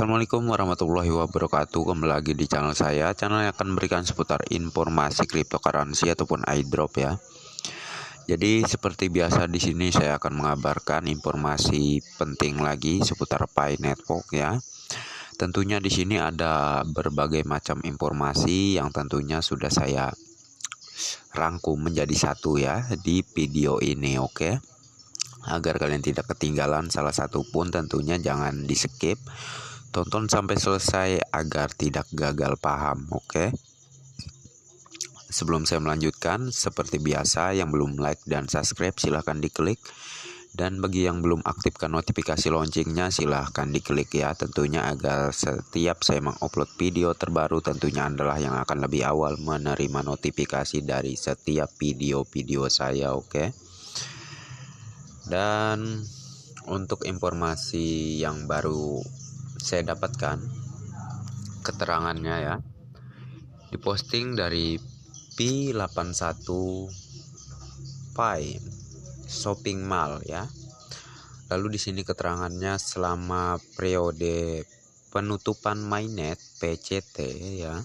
Assalamualaikum warahmatullahi wabarakatuh. Kembali lagi di channel saya. Channel yang akan memberikan seputar informasi cryptocurrency ataupun airdrop ya. Jadi seperti biasa di sini saya akan mengabarkan informasi penting lagi seputar Pi Network ya. Tentunya di sini ada berbagai macam informasi yang tentunya sudah saya rangkum menjadi satu ya di video ini, oke. Agar kalian tidak ketinggalan salah satu pun, tentunya jangan di skip. Tonton sampai selesai agar tidak gagal paham, oke? Sebelum saya melanjutkan, seperti biasa yang belum like dan subscribe silahkan diklik. Dan bagi yang belum aktifkan notifikasi loncengnya silahkan diklik ya. Tentunya agar setiap saya mengupload video terbaru tentunya adalah yang akan lebih awal menerima notifikasi dari setiap video-video saya, oke? Dan untuk informasi yang baru saya dapatkan keterangannya ya, diposting dari P81 Pi Shopping Mall ya. Lalu di sini keterangannya selama periode penutupan mainnet PCT ya.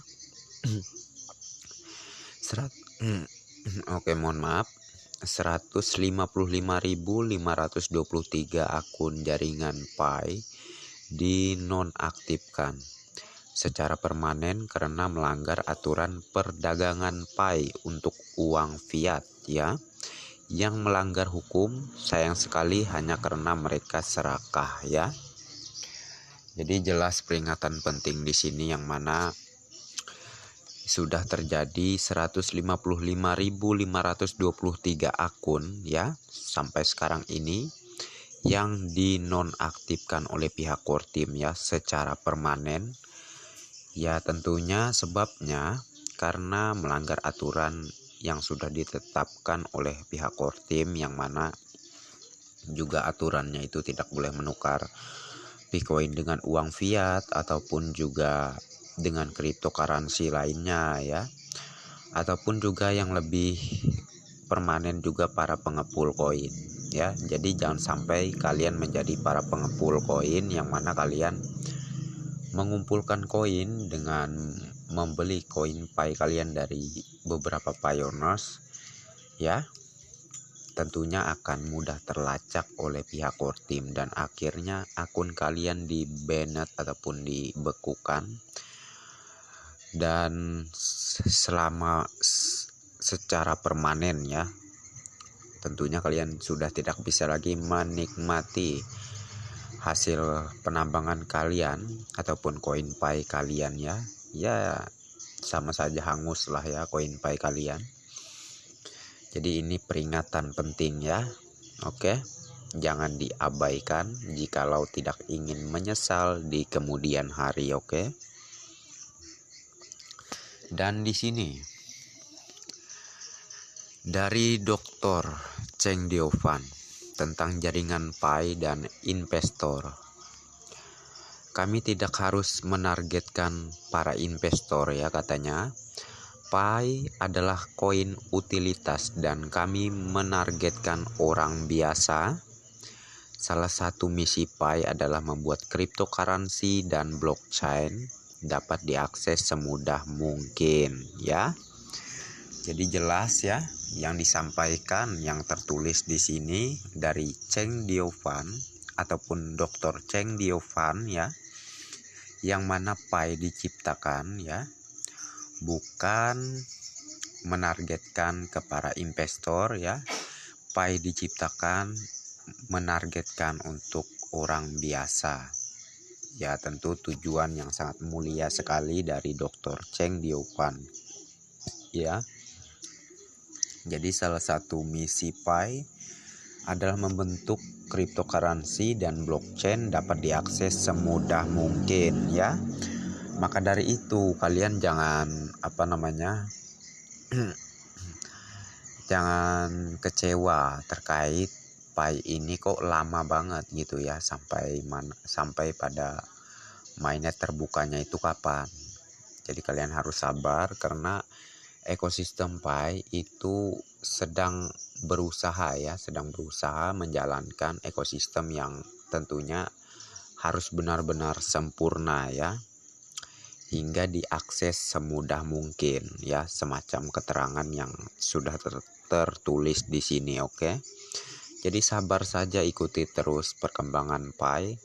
Mohon maaf. 155.523 akun jaringan Pi dinonaktifkan secara permanen karena melanggar aturan perdagangan Pi untuk uang fiat ya. Yang melanggar hukum sayang sekali hanya karena mereka serakah ya. Jadi jelas peringatan penting di sini yang mana sudah terjadi 155.523 akun ya sampai sekarang ini yang dinonaktifkan oleh pihak core team ya secara permanen. Ya tentunya sebabnya karena melanggar aturan yang sudah ditetapkan oleh pihak core team, yang mana juga aturannya itu tidak boleh menukar Bitcoin dengan uang fiat ataupun juga dengan cryptocurrency lainnya ya, ataupun juga yang lebih permanen juga para pengepul koin ya. Jadi jangan sampai kalian menjadi para pengepul koin yang mana kalian mengumpulkan koin dengan membeli koin Pi kalian dari beberapa pioneers ya. Tentunya akan mudah terlacak oleh pihak core team dan akhirnya akun kalian di-banned ataupun dibekukan, dan selama secara permanen ya. Tentunya kalian sudah tidak bisa lagi menikmati hasil penambangan kalian ataupun koin Pi kalian ya. Ya sama saja hangus lah ya koin Pi kalian. Jadi ini peringatan penting ya. Oke. Jangan diabaikan jikalau tidak ingin menyesal di kemudian hari, oke. Dan di sini dari Dr. Cheng Diovan tentang jaringan Pi dan investor. Kami tidak harus menargetkan para investor ya katanya. Pi adalah koin utilitas dan kami menargetkan orang biasa. Salah satu misi Pi adalah membuat cryptocurrency dan blockchain dapat diakses semudah mungkin ya. Jadi jelas ya yang disampaikan, yang tertulis di sini dari Cheng Diovan ataupun Dr. Cheng Diovan ya, yang mana Pi diciptakan ya bukan menargetkan ke para investor ya. Pi diciptakan menargetkan untuk orang biasa. Ya tentu tujuan yang sangat mulia sekali dari Dr. Cheng Diovan ya. Jadi salah satu misi Pi adalah membentuk cryptocurrency dan blockchain dapat diakses semudah mungkin ya. Maka dari itu kalian jangan jangan kecewa terkait Pi ini kok lama banget gitu ya, sampai pada mainnet terbukanya itu kapan. Jadi kalian harus sabar karena ekosistem Pi itu sedang berusaha menjalankan ekosistem yang tentunya harus benar-benar sempurna ya, hingga diakses semudah mungkin ya, semacam keterangan yang sudah tertulis di sini. Oke. Jadi sabar saja, ikuti terus perkembangan Pi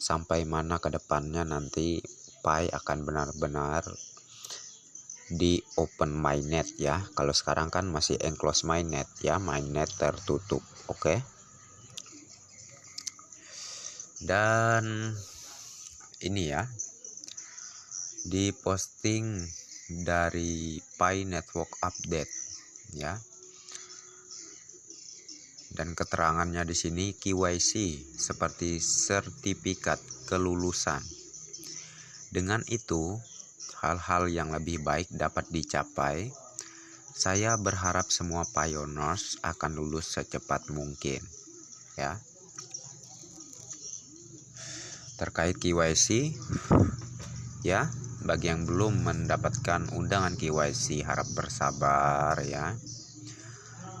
sampai mana ke depannya nanti Pi akan benar-benar di open mainnet ya. Kalau sekarang kan masih enclosed mainnet ya, mainnet tertutup. Oke. Dan ini ya, di posting dari Pi Network Update ya. Dan keterangannya di sini KYC seperti sertifikat kelulusan. Dengan itu, hal-hal yang lebih baik dapat dicapai. Saya berharap semua pioneers akan lulus secepat mungkin ya. Terkait KYC ya, bagi yang belum mendapatkan undangan KYC harap bersabar ya,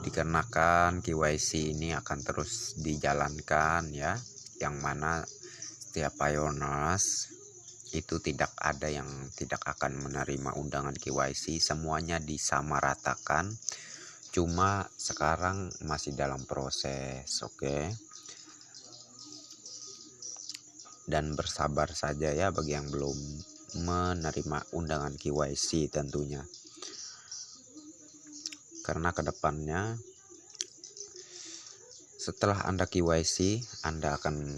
dikarenakan KYC ini akan terus dijalankan ya, yang mana setiap pioneers itu tidak ada yang tidak akan menerima undangan KYC, semuanya disamaratakan, cuma sekarang masih dalam proses. Oke. Dan bersabar saja ya bagi yang belum menerima undangan KYC tentunya, karena kedepannya setelah Anda KYC Anda akan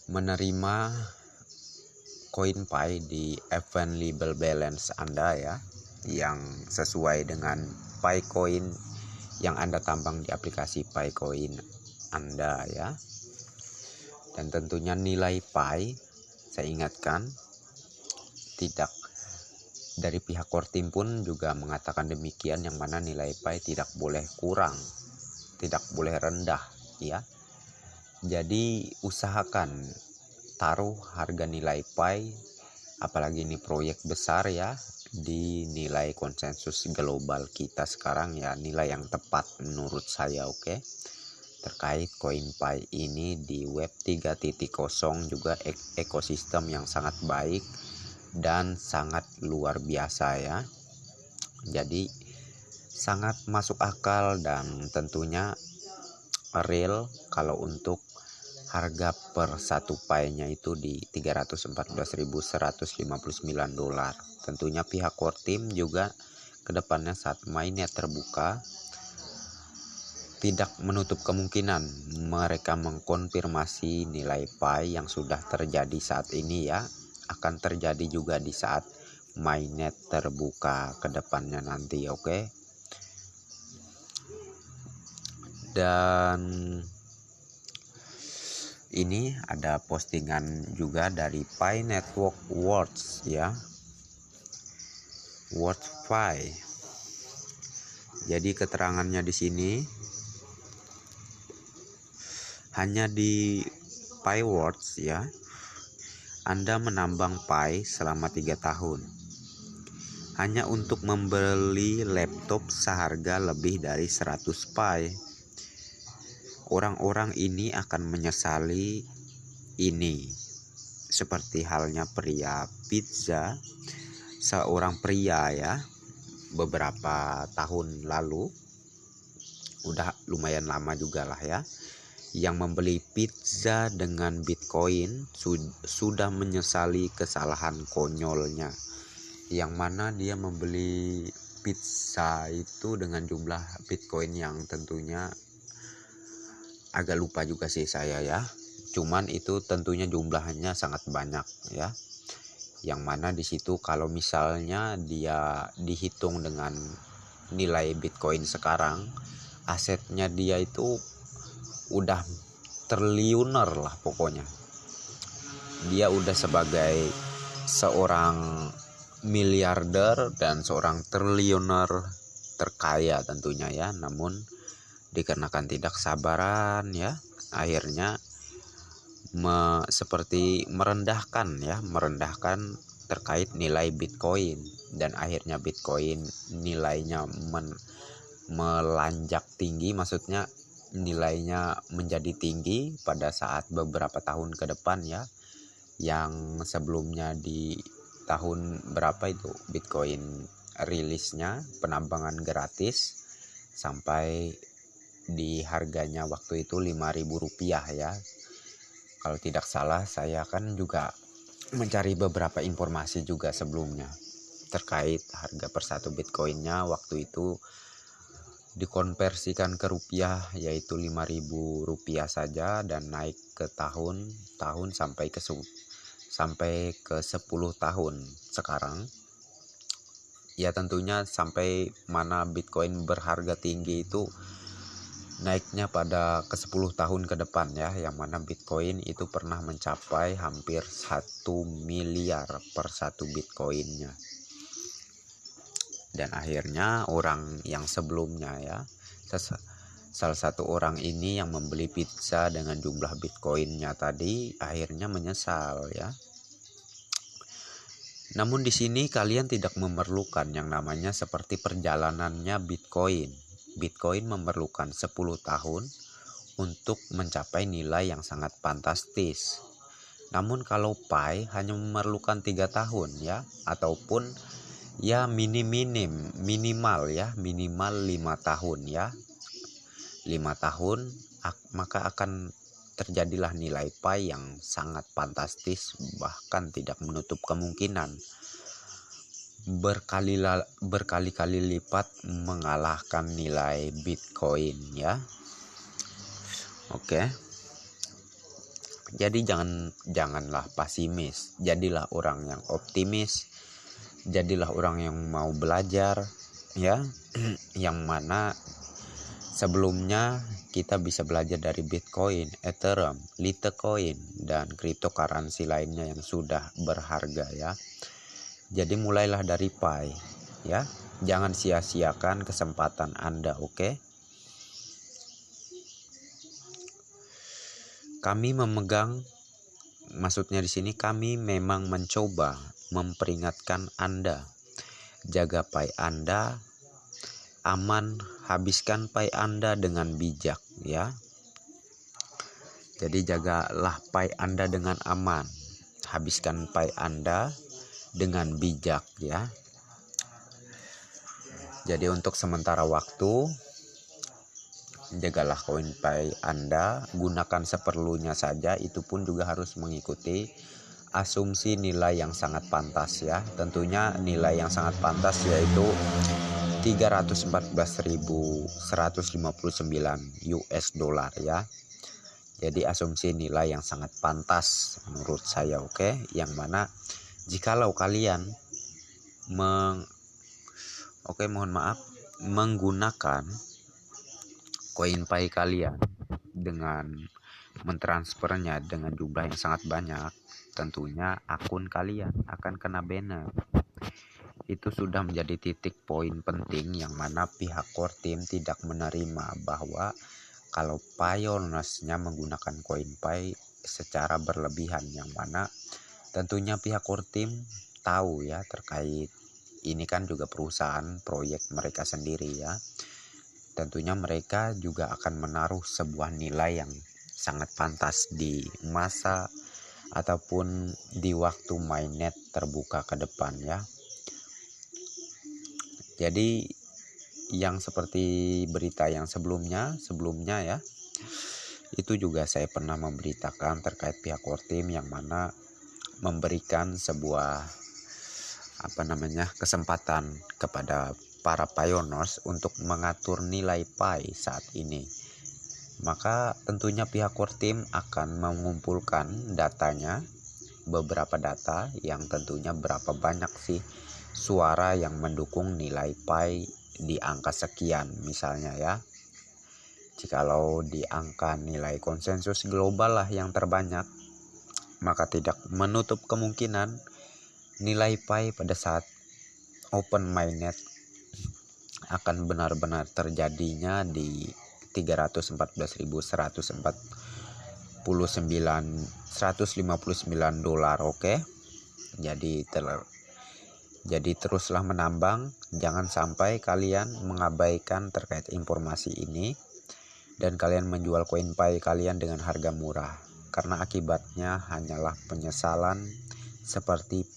menerima koin Pi di event label balance Anda ya, yang sesuai dengan Pi coin yang Anda tambang di aplikasi Pi coin Anda ya. Dan tentunya nilai Pi, saya ingatkan, tidak dari pihak core team pun juga mengatakan demikian, yang mana nilai Pi tidak boleh kurang, tidak boleh rendah ya. Jadi usahakan taruh harga nilai Pi, apalagi ini proyek besar ya, di nilai konsensus global kita sekarang ya, nilai yang tepat menurut saya. Oke. Terkait koin Pi ini di web 3.0 juga ekosistem yang sangat baik dan sangat luar biasa ya. Jadi sangat masuk akal dan tentunya real kalau untuk harga per satu Pi-nya itu di $314.159. Tentunya pihak core team juga kedepannya saat mainnet terbuka tidak menutup kemungkinan mereka mengkonfirmasi nilai Pi yang sudah terjadi saat ini ya, akan terjadi juga di saat mainnet terbuka ke depannya nanti. Oke. Dan ini ada postingan juga dari Pi Network Words ya, Words Pi. Jadi keterangannya di sini, hanya di Pi Words ya, Anda menambang Pi selama 3 tahun hanya untuk membeli laptop seharga lebih dari 100 Pi. Orang-orang ini akan menyesali ini, seperti halnya pria pizza, seorang pria ya, beberapa tahun lalu, udah lumayan lama juga lah ya, yang membeli pizza dengan Bitcoin sudah menyesali kesalahan konyolnya, yang mana dia membeli pizza itu dengan jumlah Bitcoin yang tentunya agak lupa juga sih saya ya, cuman itu tentunya jumlahnya sangat banyak ya, yang mana di situ kalau misalnya dia dihitung dengan nilai Bitcoin sekarang, asetnya dia itu udah triliuner lah pokoknya. Dia udah sebagai seorang miliarder dan seorang triliuner terkaya tentunya ya. Namun dikarenakan tidak sabaran ya, akhirnya seperti merendahkan terkait nilai Bitcoin, dan akhirnya Bitcoin nilainya melanjak tinggi, maksudnya nilainya menjadi tinggi pada saat beberapa tahun ke depan ya, yang sebelumnya di tahun berapa itu Bitcoin rilisnya penambangan gratis sampai di harganya waktu itu Rp5.000 ya. Kalau tidak salah, saya kan juga mencari beberapa informasi juga sebelumnya terkait harga per satu Bitcoinnya waktu itu dikonversikan ke rupiah yaitu Rp5.000 saja, dan naik ke tahun sampai ke 10 tahun sekarang. Ya tentunya sampai mana Bitcoin berharga tinggi itu naiknya pada ke 10 tahun ke depan ya, yang mana Bitcoin itu pernah mencapai hampir 1 miliar per satu Bitcoinnya. Dan akhirnya orang yang sebelumnya ya, salah satu orang ini yang membeli pizza dengan jumlah Bitcoinnya tadi akhirnya menyesal ya. Namun di sini kalian tidak memerlukan yang namanya seperti perjalanannya Bitcoin. Bitcoin memerlukan 10 tahun untuk mencapai nilai yang sangat fantastis. Namun kalau Pi hanya memerlukan 3 tahun ya, ataupun ya minimal 5 tahun ya. 5 tahun maka akan terjadilah nilai Pi yang sangat fantastis, bahkan tidak menutup kemungkinan berkali-kali lipat mengalahkan nilai Bitcoin ya. Oke. Jadi janganlah pesimis, jadilah orang yang optimis, jadilah orang yang mau belajar ya. Yang mana sebelumnya kita bisa belajar dari Bitcoin, Ethereum, Litecoin, dan cryptocurrency lainnya yang sudah berharga ya. Jadi mulailah dari Pi ya. Jangan sia-siakan kesempatan Anda, oke? Kami maksudnya di sini kami memang mencoba memperingatkan Anda. Jaga Pi Anda aman, habiskan Pi Anda dengan bijak ya. Jadi jagalah Pi Anda dengan aman, habiskan Pi Anda dengan bijak ya. Jadi untuk sementara waktu jagalah koin Pi Anda, gunakan seperlunya saja, itu pun juga harus mengikuti asumsi nilai yang sangat pantas ya. Tentunya nilai yang sangat pantas yaitu 314.159 US dollar ya. Jadi asumsi nilai yang sangat pantas menurut saya, oke? Yang mana jikalau kalian menggunakan koin Pi kalian dengan mentransfernya dengan jumlah yang sangat banyak, tentunya akun kalian akan kena banner. Itu sudah menjadi titik poin penting yang mana pihak core team tidak menerima bahwa kalau pioneersnya menggunakan koin Pi secara berlebihan, yang mana tentunya pihak core team tahu ya terkait ini kan juga perusahaan proyek mereka sendiri ya. Tentunya mereka juga akan menaruh sebuah nilai yang sangat pantas di masa ataupun di waktu mainnet terbuka ke depan ya. Jadi yang seperti berita yang sebelumnya ya, itu juga saya pernah memberitakan terkait pihak core team yang mana memberikan sebuah kesempatan kepada para pioneers untuk mengatur nilai Pi saat ini. Maka tentunya pihak core team akan mengumpulkan datanya, beberapa data yang tentunya berapa banyak sih suara yang mendukung nilai Pi di angka sekian misalnya ya. Jikalau di angka nilai konsensus global lah yang terbanyak, maka tidak menutup kemungkinan nilai Pi pada saat open mainnet akan benar-benar terjadinya di 314.159 dolar, oke? Jadi teruslah menambang, jangan sampai kalian mengabaikan terkait informasi ini. dan kalian menjual koin Pi kalian dengan harga murah, karena akibatnya hanyalah penyesalan seperti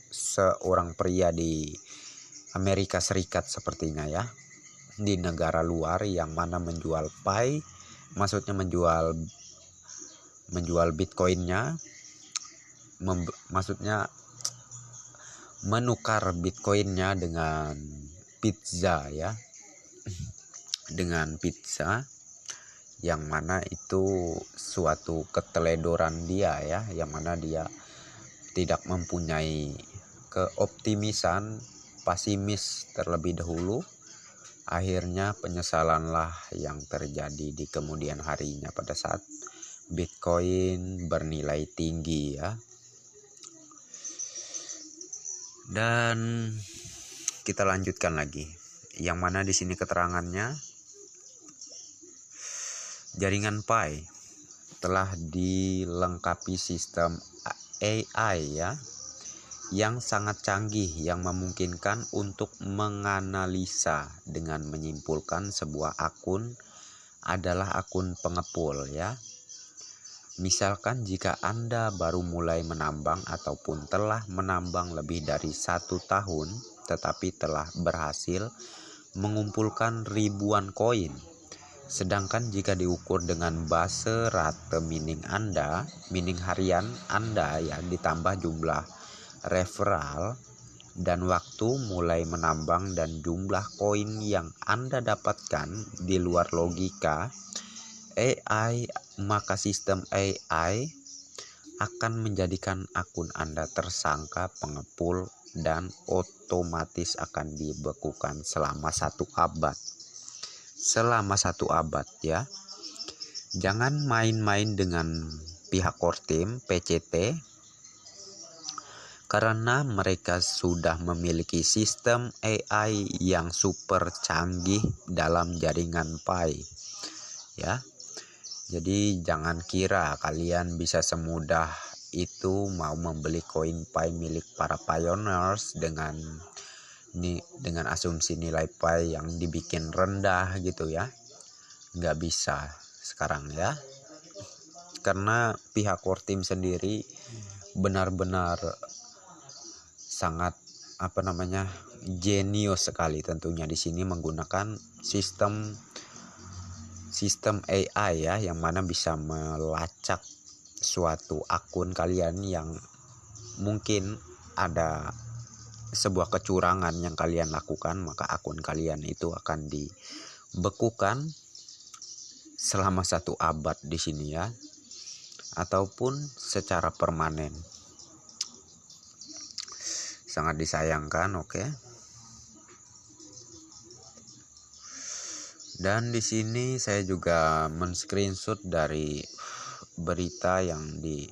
seorang pria di Amerika Serikat sepertinya ya, di negara luar yang mana menjual Pi, maksudnya menjual Bitcoinnya, maksudnya menukar Bitcoinnya dengan pizza ya, dengan pizza, yang mana itu suatu keteledoran dia ya, yang mana dia tidak mempunyai keoptimisan, pesimis terlebih dahulu. Akhirnya penyesalanlah yang terjadi di kemudian harinya pada saat Bitcoin bernilai tinggi ya. Dan kita lanjutkan lagi, yang mana di sini keterangannya, jaringan Pi telah dilengkapi sistem AI ya, yang sangat canggih, yang memungkinkan untuk menganalisa dengan menyimpulkan sebuah akun adalah akun pengepul ya. Misalkan jika Anda baru mulai menambang ataupun telah menambang lebih dari 1 tahun, tetapi telah berhasil mengumpulkan ribuan koin. Sedangkan jika diukur dengan base rate mining harian Anda ya, ditambah jumlah referral dan waktu mulai menambang dan jumlah koin yang Anda dapatkan di luar logika AI, maka sistem AI akan menjadikan akun Anda tersangka pengepul dan otomatis akan dibekukan selama 1 abad. Selama 1 abad ya. Jangan main-main dengan pihak core team PCT, karena mereka sudah memiliki sistem AI yang super canggih dalam jaringan Pi ya. Jadi jangan kira kalian bisa semudah itu mau membeli koin Pi milik para pioneers dengan asumsi nilai Pi yang dibikin rendah gitu ya. Nggak bisa sekarang ya, karena pihak core team sendiri benar-benar sangat jenius sekali tentunya di sini menggunakan sistem AI ya, yang mana bisa melacak suatu akun kalian yang mungkin ada sebuah kecurangan yang kalian lakukan, maka akun kalian itu akan dibekukan selama 1 abad di sini ya, ataupun secara permanen. Sangat disayangkan, oke. Dan di sini saya juga men-screenshot dari berita yang di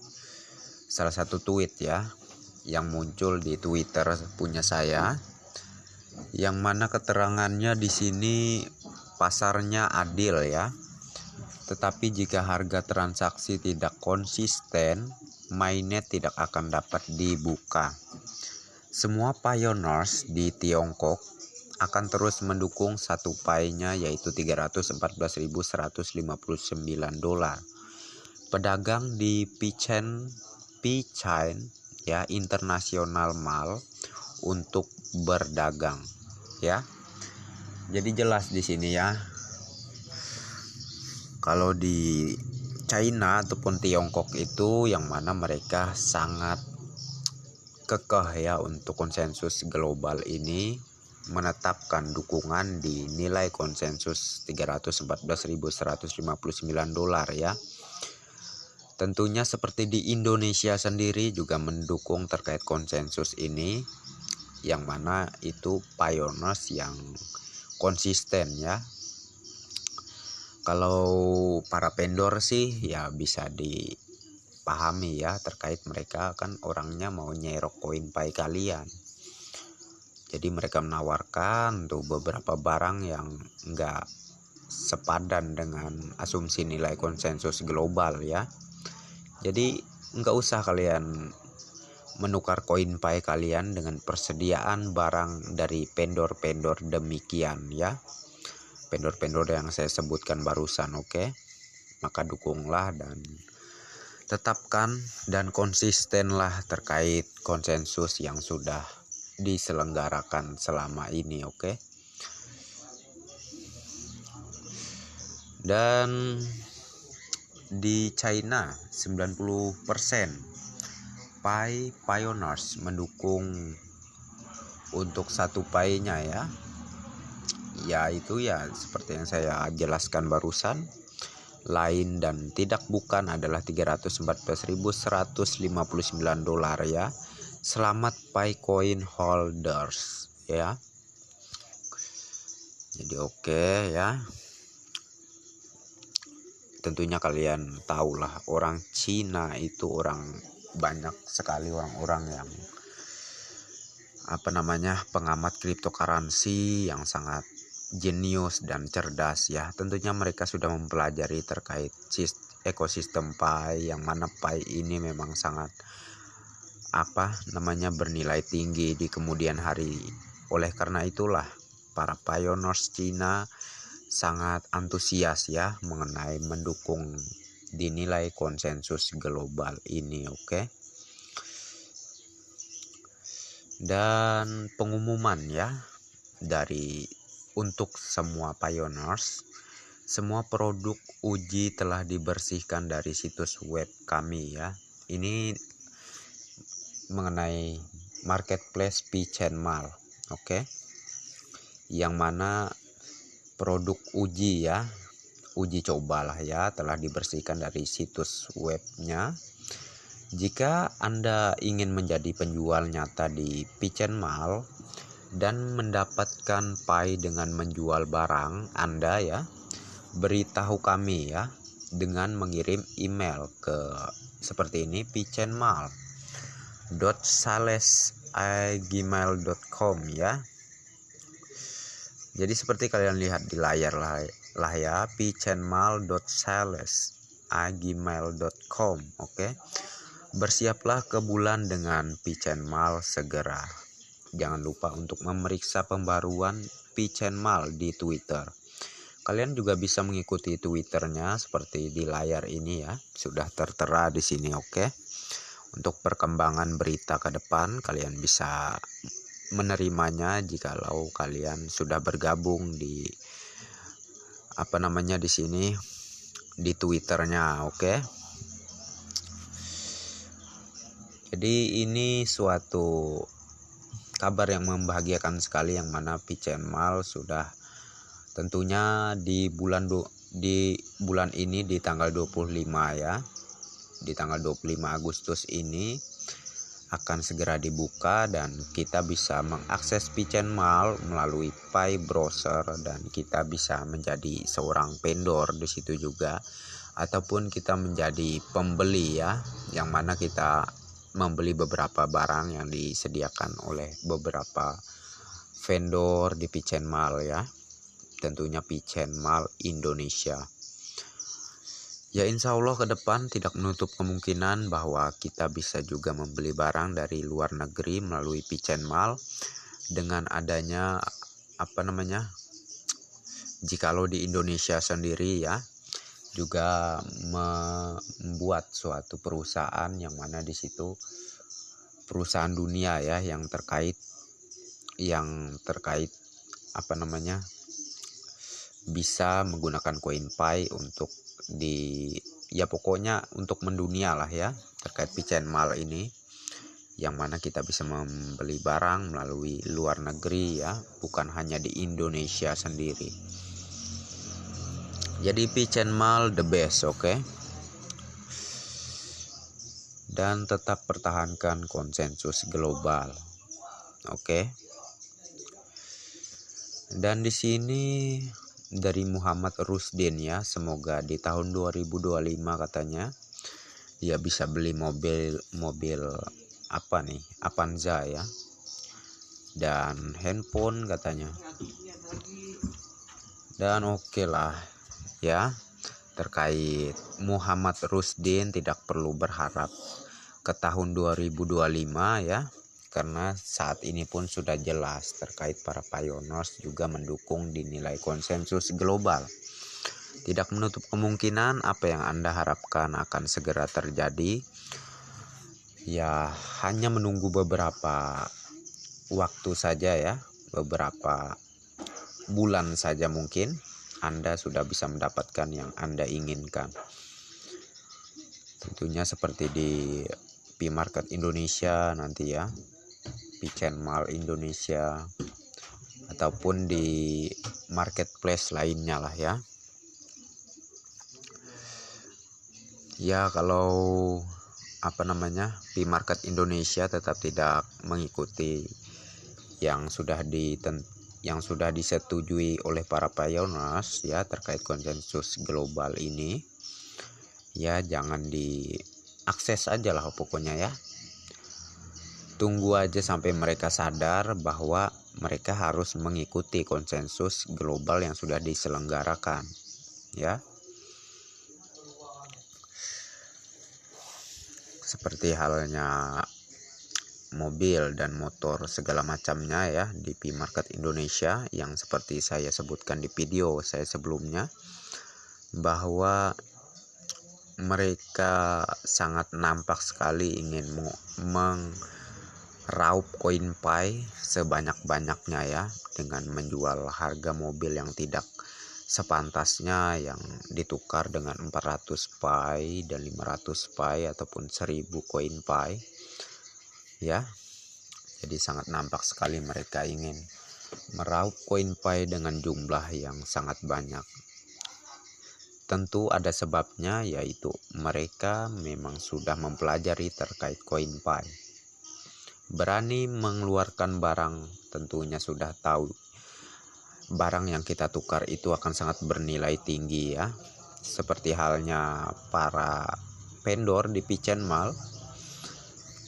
salah satu tweet ya, yang muncul di Twitter punya saya, yang mana keterangannya di sini pasarnya adil ya. Tetapi jika harga transaksi tidak konsisten, mainnet tidak akan dapat dibuka. Semua pioneers di Tiongkok akan terus mendukung satu Pi-nya, yaitu $314.159. Pedagang di Pichain ya, International Mall untuk berdagang ya. Jadi jelas di sini ya, kalau di China ataupun Tiongkok itu yang mana mereka sangat kekeh ya untuk konsensus global ini, menetapkan dukungan di nilai konsensus $314.159 ya. Tentunya seperti di Indonesia sendiri juga mendukung terkait konsensus ini, yang mana itu pioneers yang konsisten ya. Kalau para vendor sih ya bisa dipahami ya, terkait mereka kan orangnya mau nyerok koin Pi kalian. Jadi mereka menawarkan tuh beberapa barang yang enggak sepadan dengan asumsi nilai konsensus global ya. Jadi enggak usah kalian menukar koin Pi kalian dengan persediaan barang dari vendor-vendor demikian ya. vendor-vendor yang saya sebutkan barusan. Oke, maka dukunglah dan tetapkan dan konsistenlah terkait konsensus yang sudah diselenggarakan selama ini. Oke, dan di China 90% Pi Pioneers mendukung untuk satu Pi-nya ya. Yaitu ya seperti yang saya jelaskan barusan, lain dan tidak bukan adalah 314.159 dolar ya. Selamat Picoin holders ya. Jadi oke ya. Tentunya kalian tahulah orang Cina itu banyak sekali orang-orang yang pengamat cryptocurrency yang sangat jenius dan cerdas ya. Tentunya mereka sudah mempelajari terkait ekosistem Pi, yang mana Pi ini memang sangat bernilai tinggi di kemudian hari. Oleh karena itulah para pioneers Cina sangat antusias ya mengenai mendukung dinilai konsensus global ini. Oke. Dan pengumuman ya untuk semua pioneers, semua produk uji telah dibersihkan dari situs web kami ya. Ini mengenai marketplace PChainMall. Oke. Yang mana produk uji cobalah ya telah dibersihkan dari situs webnya. Jika Anda ingin menjadi penjual nyata di PChainMall dan mendapatkan Pi dengan menjual barang Anda ya, beritahu kami ya dengan mengirim email ke seperti ini, pchainmall.sales@gmail.com ya. Jadi seperti kalian lihat di layar lah ya, pchainmall.sales@gmail.com. Oke. Bersiaplah ke bulan dengan PChainMall segera. Jangan lupa untuk memeriksa pembaruan PChainMall di Twitter. Kalian juga bisa mengikuti Twitternya seperti di layar ini ya, sudah tertera di sini. Oke. Untuk perkembangan berita ke depan kalian bisa menerimanya jikalau kalian sudah bergabung di di sini di Twitternya. Oke. Jadi ini suatu kabar yang membahagiakan sekali, yang mana PChainMall sudah tentunya di bulan ini di tanggal 25 ya. Di tanggal 25 Agustus ini akan segera dibuka dan kita bisa mengakses PChainMall melalui Pi browser, dan kita bisa menjadi seorang vendor di situ juga, ataupun kita menjadi pembeli ya, yang mana kita membeli beberapa barang yang disediakan oleh beberapa vendor di PChainMall ya. Tentunya PChainMall Indonesia. Ya insya Allah ke depan tidak menutup kemungkinan bahwa kita bisa juga membeli barang dari luar negeri melalui PChainMall dengan adanya jikalau di Indonesia sendiri ya juga membuat suatu perusahaan, yang mana di situ perusahaan dunia ya yang terkait bisa menggunakan koin Pi untuk pokoknya untuk mendunia lah ya terkait PChainMall ini, yang mana kita bisa membeli barang melalui luar negeri ya, bukan hanya di Indonesia sendiri. Jadi PChainMall the best. Oke. Dan tetap pertahankan konsensus global. Oke. Dan di sini dari Muhammad Rusdin ya, semoga di tahun 2025 katanya dia bisa beli mobil Avanza ya, dan handphone katanya. Dan oke lah ya, terkait Muhammad Rusdin tidak perlu berharap ke tahun 2025 ya, karena saat ini pun sudah jelas terkait para pioneers juga mendukung dinilai konsensus global. Tidak menutup kemungkinan apa yang Anda harapkan akan segera terjadi. Ya, hanya menunggu beberapa waktu saja ya, beberapa bulan saja mungkin Anda sudah bisa mendapatkan yang Anda inginkan. Tentunya seperti di P-Market Indonesia nanti ya, P-Chain Mall Indonesia, ataupun di marketplace lainnya lah ya. Ya, kalau P-Market Indonesia tetap tidak mengikuti yang sudah disetujui oleh para pioneers ya terkait konsensus global ini, ya jangan diakses aja lah pokoknya ya. Tunggu aja sampai mereka sadar bahwa mereka harus mengikuti konsensus global yang sudah diselenggarakan ya. Seperti halnya mobil dan motor segala macamnya ya di P-Market Indonesia yang seperti saya sebutkan di video saya sebelumnya, bahwa mereka sangat nampak sekali ingin meraup koin pai sebanyak-banyaknya ya, dengan menjual harga mobil yang tidak sepantasnya, yang ditukar dengan 400 pai dan 500 pai ataupun 1000 koin pai ya. Jadi sangat nampak sekali mereka ingin meraup koin pai dengan jumlah yang sangat banyak. Tentu ada sebabnya, yaitu mereka memang sudah mempelajari terkait koin pai. Berani mengeluarkan barang, tentunya sudah tahu barang yang kita tukar itu akan sangat bernilai tinggi ya. Seperti halnya para vendor di P-Chain Mall,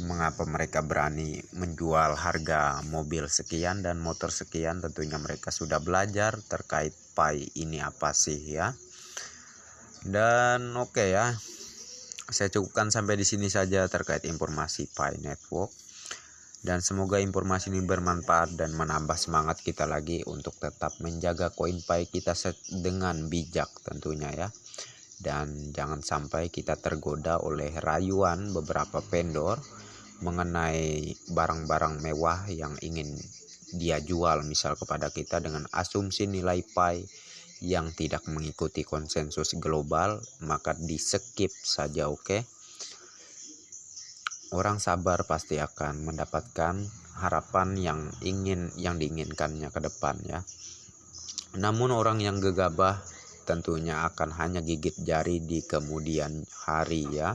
mengapa mereka berani menjual harga mobil sekian dan motor sekian? Tentunya mereka sudah belajar terkait pai ini apa sih ya. Dan oke ya, saya cukupkan sampai di sini saja terkait informasi Pi Network. Dan semoga informasi ini bermanfaat dan menambah semangat kita lagi untuk tetap menjaga koin Pi kita dengan bijak tentunya ya. Dan jangan sampai kita tergoda oleh rayuan beberapa vendor mengenai barang-barang mewah yang ingin dia jual misal kepada kita dengan asumsi nilai Pi yang tidak mengikuti konsensus global, maka di skip saja oke. Orang sabar pasti akan mendapatkan harapan yang diinginkannya ke depan ya. Namun orang yang gegabah tentunya akan hanya gigit jari di kemudian hari ya.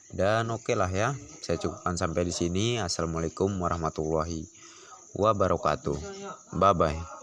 Dan oke lah ya, saya cukupkan sampai di sini. Assalamualaikum warahmatullahi wabarakatuh. Bye bye.